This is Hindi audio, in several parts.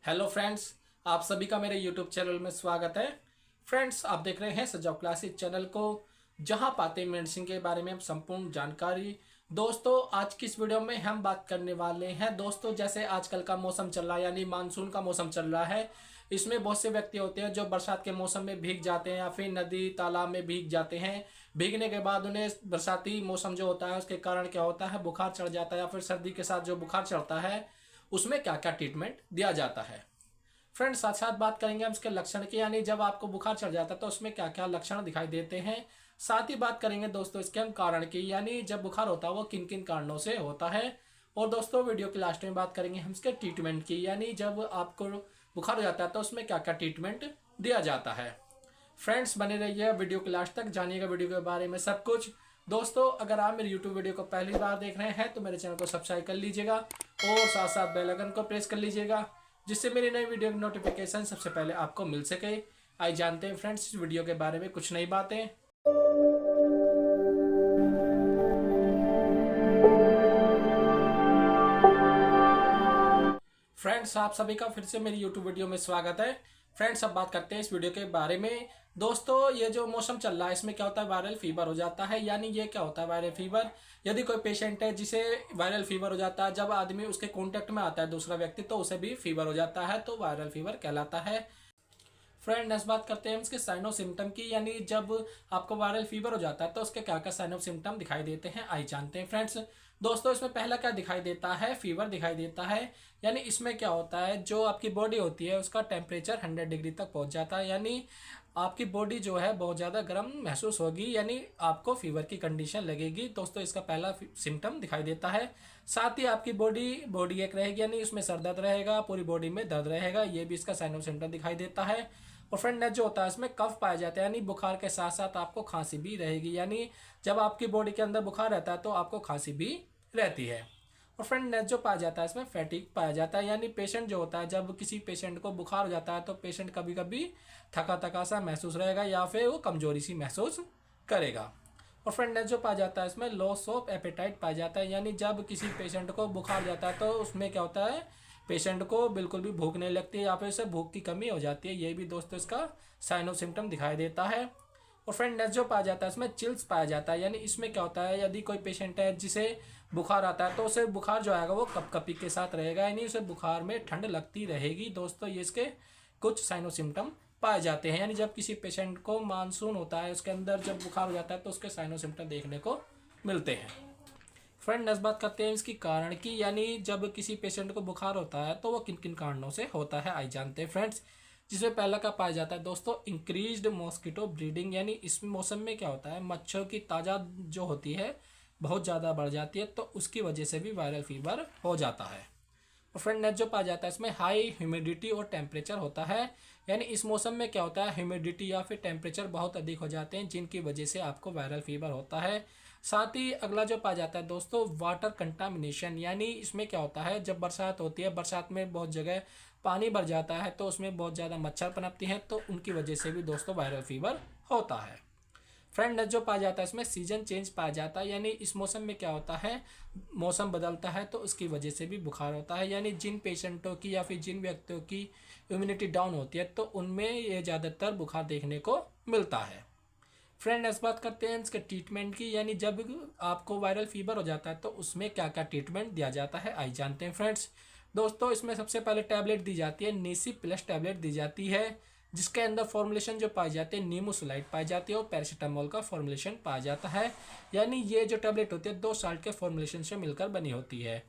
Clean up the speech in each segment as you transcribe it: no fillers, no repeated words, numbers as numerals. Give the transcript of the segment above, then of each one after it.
हेलो फ्रेंड्स, आप सभी का मेरे यूट्यूब चैनल में स्वागत है। फ्रेंड्स, आप देख रहे हैं सजाओ क्लासिक चैनल को, जहां पाते हैं मेडिसिन के बारे में संपूर्ण जानकारी। दोस्तों, आज की इस वीडियो में हम बात करने वाले हैं दोस्तों, जैसे आजकल का मौसम चल रहा है यानी मानसून का मौसम चल रहा है। इसमें बहुत से व्यक्ति होते हैं जो बरसात के मौसम में भीग जाते हैं या फिर नदी तालाब में भीग जाते हैं। भीगने के बाद उन्हें बरसाती मौसम जो होता है उसके कारण क्या होता है, बुखार चढ़ जाता है, या फिर सर्दी के साथ जो बुखार चढ़ता है उसमें क्या क्या ट्रीटमेंट दिया जाता है। फ्रेंड्स, साथ साथ बात करेंगे हम इसके लक्षण की, यानी जब आपको बुखार चढ़ जाता है तो उसमें क्या क्या लक्षण दिखाई देते हैं। साथ ही बात करेंगे दोस्तों इसके हम कारण की, यानी जब बुखार होता है वो किन किन कारणों से होता है। और दोस्तों, वीडियो के लास्ट में बात करेंगे हम इसके ट्रीटमेंट की, यानी जब आपको बुखार हो जाता है तो उसमें क्या क्या ट्रीटमेंट दिया जाता है। फ्रेंड्स, बने रहिए वीडियो के लास्ट तक, जानिएगा वीडियो के बारे में सब कुछ। दोस्तों, अगर आप मेरे यूट्यूब वीडियो को पहली बार देख रहे हैं तो मेरे चैनल को सब्सक्राइब कर लीजिएगा और साथ साथ बेल आइकन को प्रेस कर लीजिएगा, जिससे मेरी नई वीडियो की नोटिफिकेशन सबसे पहले आपको मिल सके। आइए जानते हैं फ्रेंड्स इस वीडियो के बारे में कुछ नई बातें। फ्रेंड्स, आप सभी का फिर से मेरी यूट्यूब वीडियो में स्वागत है। फ्रेंड्स, अब बात करते हैं इस वीडियो के बारे में। दोस्तों, ये जो मौसम चल रहा है इसमें क्या होता है, वायरल फीवर हो जाता है। यानी ये क्या होता है वायरल फीवर, यदि कोई पेशेंट है जिसे वायरल फीवर हो जाता है, जब आदमी उसके कांटेक्ट में आता है दूसरा व्यक्ति तो उसे भी फीवर हो जाता है, तो वायरल फीवर कहलाता है। फ्रेंड, नेक्स्ट बात करते हैं इसके साइन ऑफ सिम्टम की, यानी जब आपको वायरल फीवर हो जाता है तो उसके क्या क्या साइन ऑफ सिम्टम दिखाई देते हैं, आइए जानते हैं फ्रेंड्स। दोस्तों, इसमें पहला क्या दिखाई देता है, फीवर दिखाई देता है। यानी इसमें क्या होता है, जो आपकी बॉडी होती है उसका टेम्परेचर 100 डिग्री तक पहुंच जाता है, यानी आपकी बॉडी जो है बहुत ज़्यादा गर्म महसूस होगी, यानी आपको फीवर की कंडीशन लगेगी। दोस्तों, इसका पहला सिम्टम दिखाई देता है। साथ ही आपकी बॉडी एक रहेगी, यानी उसमें सर दर्द रहेगा, पूरी बॉडी में दर्द रहेगा, ये भी इसका साइन ऑफ सिम्टम दिखाई देता है। और फ्रेंड, नेक्स्ट जो होता है इसमें कफ पाया जाता है, यानी बुखार के साथ साथ आपको खांसी भी रहेगी, यानी जब आपकी बॉडी के अंदर बुखार रहता है तो आपको खांसी भी रहती है। और फ्रेंड, नेक्स्ट जो पाया जाता है इसमें फैटिक पाया जाता है, यानी पेशेंट जो होता है, जब किसी पेशेंट को बुखार हो जाता है तो पेशेंट कभी कभी थका थका सा महसूस रहेगा या फिर वो कमजोरी सी महसूस करेगा। और फ्रेंड, नेक्स्ट जो पाया जाता है इसमें लॉस ऑफ एपेटाइट पाया जाता है, यानी जब किसी पेशेंट को बुखार जाता है तो उसमें क्या होता है, पेशेंट को बिल्कुल भी भूख नहीं लगती है या फिर उसे भूख की कमी हो जाती है, ये भी दोस्तों इसका साइन ऑफ सिम्टम दिखाई देता है। और फ्रेंड, नेक्स्ट जो पाया जाता है इसमें चिल्स पाया जाता है, यानी इसमें क्या होता है, यदि कोई पेशेंट है जिसे बुखार आता है तो उसे बुखार जो आएगा वो कपकपी के साथ रहेगा, यानी उसे बुखार में ठंड लगती रहेगी। दोस्तों, ये इसके कुछ साइन ऑफ सिम्टम पाए जाते हैं, यानी जब किसी पेशेंट को मानसून होता है उसके अंदर जब बुखार हो जाता है तो उसके साइन ऑफ सिम्टम देखने को मिलते हैं। फ्रेंड, नेक्स्ट बात करते हैं इसकी कारण की, यानी जब किसी पेशेंट को बुखार होता है तो वो किन किन कारणों से होता है, आइए जानते हैं फ्रेंड्स। जिसमें पहला का पाया जाता है दोस्तों इंक्रीज्ड मॉस्किटो ब्रीडिंग, यानी इस मौसम में क्या होता है, मच्छरों की तादाद जो होती है बहुत ज़्यादा बढ़ जाती है, तो उसकी वजह से भी वायरल फीवर हो जाता है। और फ्रेंड, नेक्स्ट जो पाया जाता है इसमें हाई ह्यूमिडिटी और टेम्परेचर होता है, यानी इस मौसम में क्या होता है, ह्यूमिडिटी या फिर टेम्परेचर बहुत अधिक हो जाते हैं जिनकी वजह से आपको वायरल फीवर होता है। साथ ही अगला जो पाया जाता है दोस्तों वाटर कंटामिनेशन, यानी इसमें क्या होता है, जब बरसात होती है, बरसात में बहुत जगह पानी भर जाता है तो उसमें बहुत ज़्यादा मच्छर पनपती हैं, तो उनकी वजह से भी दोस्तों वायरल फीवर होता है। फ्रेंड, जो पाया जाता है इसमें सीजन चेंज पाया जाता है, यानी इस मौसम में क्या होता है, मौसम बदलता है तो उसकी वजह से भी बुखार होता है, यानी जिन पेशेंटों की या फिर जिन व्यक्तियों की इम्यूनिटी डाउन होती है तो उनमें ये ज़्यादातर बुखार देखने को मिलता है। फ्रेंड, इस बात करते हैं इसके ट्रीटमेंट की, यानी जब आपको वायरल फीवर हो जाता है तो उसमें क्या क्या ट्रीटमेंट दिया जाता है, आइए जानते हैं फ्रेंड्स। दोस्तों, इसमें सबसे पहले टैबलेट दी जाती है, नेसी प्लस टैबलेट दी जाती है, जिसके अंदर फॉर्मुलेशन जो पाई जाती है नीमोसुलाइड पाई जाती है और पैरासीटामोल का फॉर्मुलेशन पाया जाता है। यानी ये जो टैबलेट होती है 2 साल्ट के फॉर्मुलेशन से मिलकर बनी होती है,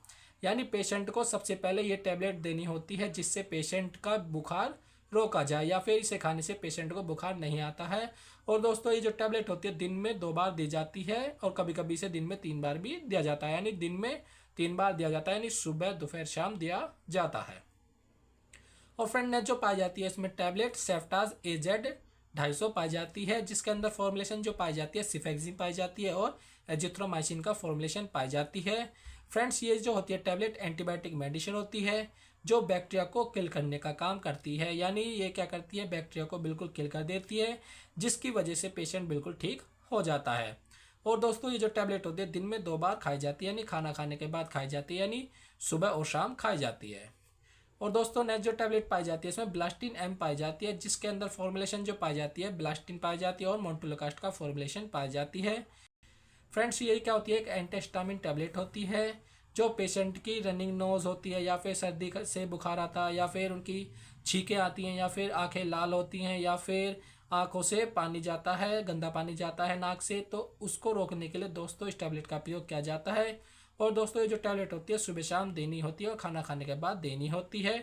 यानी पेशेंट को सबसे पहले ये टैबलेट देनी होती है जिससे पेशेंट का बुखार रोका जाए या फिर इसे खाने से पेशेंट को बुखार नहीं आता है। और दोस्तों, ये जो टैबलेट होती है दिन में 2 बार दी जाती है और कभी कभी इसे दिन में 3 बार भी दिया जाता है, यानी दिन में 3 बार दिया जाता है, यानी सुबह दोपहर शाम दिया जाता है। और फ्रेंड, नेक्स्ट जो पाई जाती है इसमें टैबलेट सेफ्टाज एजेड 250 पाई जाती है, जिसके अंदर फॉर्मुलेशन जो पाई जाती है सिफेक्सिन पाई जाती है और एजिथ्रोमाइसिन का फॉर्मुलेशन पाई जाती है। फ्रेंड्स, ये जो होती है टैबलेट एंटीबायोटिक मेडिसिन होती है जो बैक्टीरिया को किल करने का काम करती है, यानी ये क्या करती है, बैक्टीरिया को बिल्कुल किल कर देती है, जिसकी वजह से पेशेंट बिल्कुल ठीक हो जाता है। और दोस्तों, ये जो टैबलेट होती है दिन में 2 बार खाई जाती है, यानी खाना खाने के बाद खाई जाती है, यानी सुबह और शाम खाई जाती है। और दोस्तों नेक्स्ट जो टैबलेट पाई जाती है इसमें ब्लास्टिन एम पाई जाती है, जिसके अंदर फॉर्मुलेशन जो पाई जाती है ब्लास्टिन पाई जाती है और मोन्टुलोकास्ट का फॉर्मुलेशन पाई जाती है। फ्रेंड्स यही क्या होती है, एक एंटीहिस्टामिन टैबलेट होती है जो पेशेंट की रनिंग नोज होती है या फिर सर्दी से बुखार आता है या फिर उनकी छींकें आती हैं या फिर आंखें लाल होती हैं या फिर आंखों से पानी जाता है, गंदा पानी जाता है नाक से, तो उसको रोकने के लिए दोस्तों इस टैबलेट का प्रयोग किया जाता है। और दोस्तों ये जो टैबलेट होती है सुबह शाम देनी होती है और खाना खाने के बाद देनी होती है।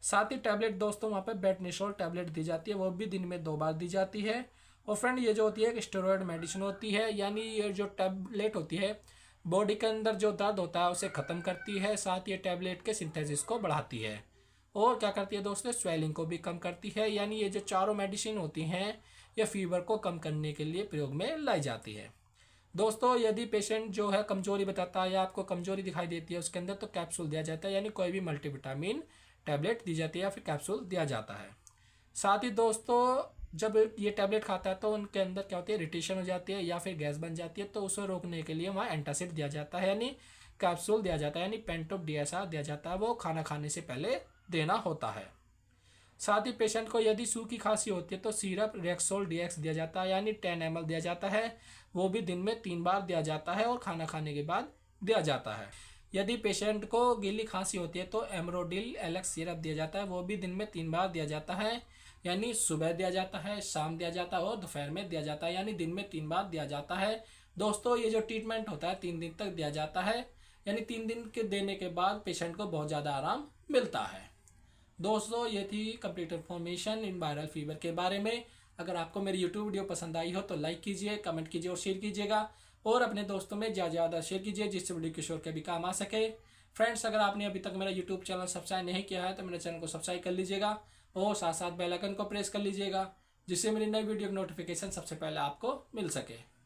साथ ही टैबलेट दोस्तों वहाँ पे बेटनिसोल टैबलेट दी जाती है, वो भी दिन में 2 बार दी जाती है। और फ्रेंड ये जो होती है एक स्टेरॉयड मेडिसिन होती है, यानी ये जो टैबलेट होती है बॉडी के अंदर जो दर्द होता है उसे ख़त्म करती है, साथ ये टैबलेट के सिंथेसिस को बढ़ाती है और क्या करती है दोस्तों स्वेलिंग को भी कम करती है। यानी ये जो चारों मेडिसिन होती हैं ये फीवर को कम करने के लिए प्रयोग में लाई जाती है। दोस्तों यदि पेशेंट जो है कमजोरी बताता है या आपको कमजोरी दिखाई देती है उसके अंदर तो कैप्सूल दिया जाता है, यानी कोई भी मल्टीविटामिन टैबलेट दी जाती है या फिर कैप्सूल दिया जाता है। साथ ही दोस्तों जब ये टैबलेट खाता है तो उनके अंदर क्या होती है इरिटेशन हो जाती है या फिर गैस बन जाती है, तो उसे रोकने के लिए वहाँ एंटासिड दिया जाता है, यानी कैप्सूल दिया जाता है, यानी पेंटोप DSR दिया जाता है, वो खाना खाने से पहले देना होता है। साथ ही पेशेंट को यदि सूखी खांसी होती है तो सिरप रेक्सोल DX दिया जाता है, यानी 10 ml दिया जाता है, वो भी दिन में 3 बार दिया जाता है और खाना खाने के बाद दिया जाता है। यदि पेशेंट को गीली खांसी होती है तो एमरोडिल LX सिरप दिया जाता है, वो भी दिन में 3 बार दिया जाता है, यानी सुबह दिया जाता है, शाम दिया जाता है और दोपहर में दिया जाता है, यानी दिन में 3 बार दिया जाता है। दोस्तों ये जो ट्रीटमेंट होता है 3 दिन तक दिया जाता है, यानी 3 दिन के देने के बाद पेशेंट को बहुत ज़्यादा आराम मिलता है। दोस्तों ये थी complete information in viral fever के बारे में। अगर आपको मेरी यूट्यूब वीडियो पसंद आई हो तो लाइक कीजिए, कमेंट कीजिए और शेयर कीजिएगा और अपने दोस्तों में ज़्यादा शेयर कीजिए जिससे वीडियो किशोर के भी काम आ सके। फ्रेंड्स अगर आपने अभी तक मेरा यूट्यूब चैनल सब्सक्राइब नहीं किया है तो मेरे चैनल को सब्सक्राइब कर लीजिएगा और साथ साथ बेल आइकन को प्रेस कर लीजिएगा जिससे मेरी नई वीडियो की नोटिफिकेशन सबसे पहले आपको मिल सके।